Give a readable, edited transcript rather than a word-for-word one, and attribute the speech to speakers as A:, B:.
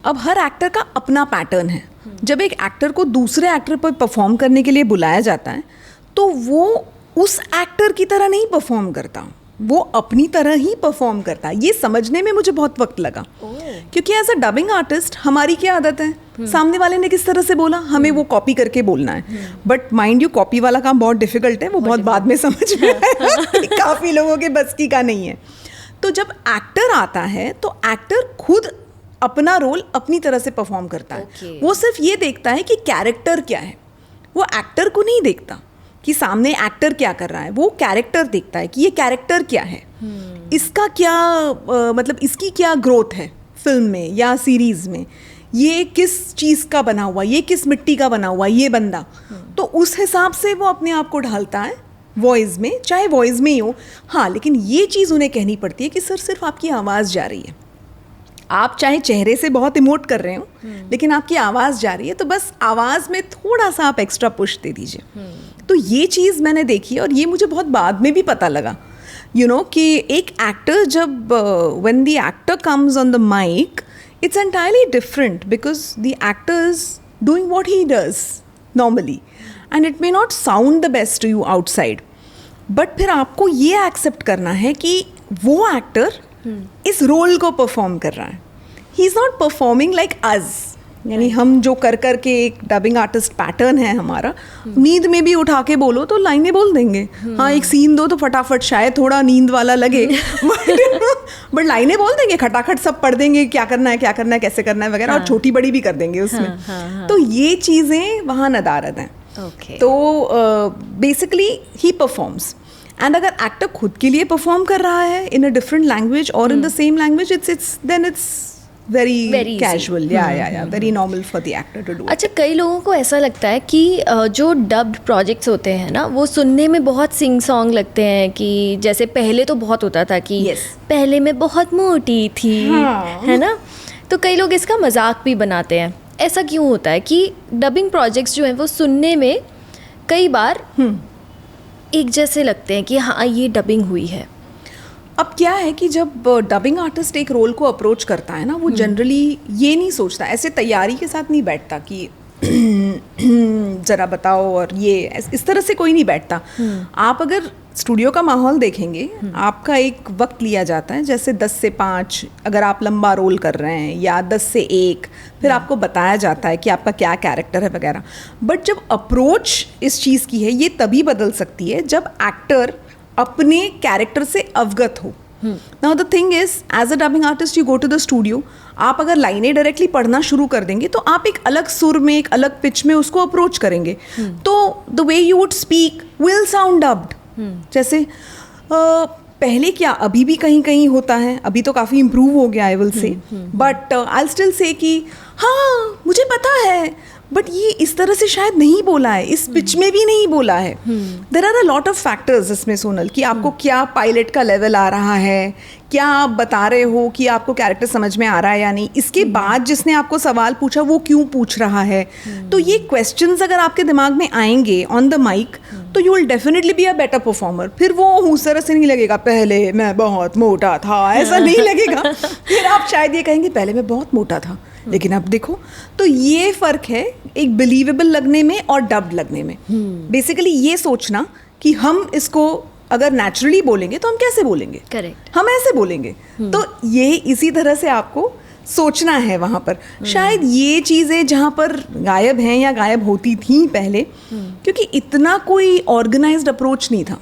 A: अब हर एक्टर का अपना पैटर्न है। जब एक एक्टर को दूसरे एक्टर पर परफॉर्म करने के लिए बुलाया जाता है तो वो उस एक्टर की तरह नहीं परफॉर्म करता, वो अपनी तरह ही परफॉर्म करता है। ये समझने में मुझे बहुत वक्त लगा क्योंकि एज अ डबिंग आर्टिस्ट हमारी क्या आदत है, सामने वाले ने किस तरह से बोला हमें वो कॉपी करके बोलना है। बट माइंड यू, कॉपी वाला काम बहुत डिफिकल्ट है, वो बहुत बाद में समझ में आया काफ़ी लोगों के बस की का नहीं है। तो जब एक्टर आता है तो एक्टर खुद अपना रोल अपनी तरह से परफॉर्म करता है। वो सिर्फ ये देखता है कि कैरेक्टर क्या है, वो एक्टर को नहीं देखता कि सामने एक्टर क्या कर रहा है, वो कैरेक्टर देखता है कि ये कैरेक्टर क्या है, इसका क्या मतलब इसकी क्या ग्रोथ है फिल्म में या सीरीज में, ये किस चीज़ का बना हुआ, ये किस मिट्टी का बना हुआ ये बंदा। तो उस हिसाब से वो अपने आप को ढालता है वॉइस में, चाहे वॉइस में ही हो। हाँ, लेकिन ये चीज़ उन्हें कहनी पड़ती है कि सर सिर्फ आपकी आवाज़ जा रही है, आप चाहे चेहरे से बहुत इमोट कर रहे हो लेकिन आपकी आवाज़ जा रही है, तो बस आवाज़ में थोड़ा सा आप एक्स्ट्रा पुश दे दीजिए। तो ये चीज़ मैंने देखी और ये मुझे बहुत बाद में भी पता लगा कि एक एक्टर जब when the actor comes on the mic it's entirely different because the actor is doing what he does normally and it may not sound the best to you outside, but फिर आपको ये accept करना है कि वो actor इस role को perform कर रहा है, he is not performing like us. यानी हम जो कर के एक डबिंग आर्टिस्ट पैटर्न है हमारा, नींद में भी उठा के बोलो तो लाइनें बोल देंगे। हाँ, एक सीन दो तो फटाफट, शायद थोड़ा नींद वाला लगे बट लाइनें बोल देंगे, खटाखट सब पढ़ देंगे, क्या करना है कैसे करना है वगैरह। और छोटी बड़ी भी कर देंगे उसमें। तो ये चीज़ें वहाँ नदारद हैं। तो बेसिकली ही परफॉर्म्स, एंड अगर एक्टर खुद के लिए परफॉर्म कर रहा है इन अ डिफरेंट लैंग्वेज और in the same language, it's very casual, yeah, very normal for the actor to do.
B: अच्छा, कई लोगों को ऐसा लगता है कि जो डब्ड प्रोजेक्ट्स होते हैं ना, वो सुनने में बहुत सिंग सॉन्ग लगते हैं, कि जैसे पहले तो बहुत होता था कि पहले मैं बहुत मोटी थी, है ना। तो कई लोग इसका मजाक भी बनाते हैं। ऐसा क्यों होता है कि डबिंग प्रोजेक्ट्स जो हैं वो सुनने में कई बार एक जैसे लगते हैं कि हाँ ये डबिंग हुई है।
A: अब क्या है कि जब डबिंग आर्टिस्ट एक रोल को अप्रोच करता है ना, वो जनरली ये नहीं सोचता, ऐसे तैयारी के साथ नहीं बैठता कि ज़रा बताओ, और ये इस तरह से कोई नहीं बैठता। आप अगर स्टूडियो का माहौल देखेंगे, आपका एक वक्त लिया जाता है, जैसे 10 से 5 अगर आप लंबा रोल कर रहे हैं, या 10 से 1, फिर आपको बताया जाता है कि आपका क्या कैरेक्टर है वगैरह। बट जब अप्रोच इस चीज़ की है, ये तभी बदल सकती है जब एक्टर अपने कैरेक्टर से अवगत हो। Now the thing is, as a dubbing artist you go to the studio, आप अगर लाइनें डायरेक्टली पढ़ना शुरू कर देंगे तो आप एक अलग सुर में, एक अलग पिच में उसको अप्रोच करेंगे, तो the way you would speak will sound dubbed. जैसे पहले क्या, अभी भी कहीं कहीं होता है, अभी तो काफ़ी इम्प्रूव हो गया I will say, but I still say कि हाँ मुझे पता है, बट ये इस तरह से शायद नहीं बोला है, इस पिच में भी नहीं बोला है। There are a lot of factors इसमें सोनल, कि आपको क्या पायलट का लेवल आ रहा है, क्या आप बता रहे हो कि आपको कैरेक्टर समझ में आ रहा है या नहीं, इसके बाद जिसने आपको सवाल पूछा वो क्यों पूछ रहा है। तो ये क्वेश्चंस अगर आपके दिमाग में आएंगे ऑन द माइक, तो you will definitely be a better performer. फिर वो उस तरह से नहीं लगेगा पहले मैं बहुत मोटा था, ऐसा नहीं लगेगा। फिर आप शायद ये कहेंगे पहले मैं बहुत मोटा था लेकिन अब देखो। तो ये फ़र्क है एक बिलीवेबल लगने में और डब्ड लगने में। बेसिकली ये सोचना कि हम इसको अगर नेचुरली बोलेंगे तो हम कैसे बोलेंगे, करेक्ट, हम ऐसे बोलेंगे। तो ये इसी तरह से आपको सोचना है वहाँ पर। शायद ये चीज़ें जहाँ पर गायब हैं या गायब होती थी पहले, क्योंकि इतना कोई ऑर्गेनाइज्ड अप्रोच नहीं था।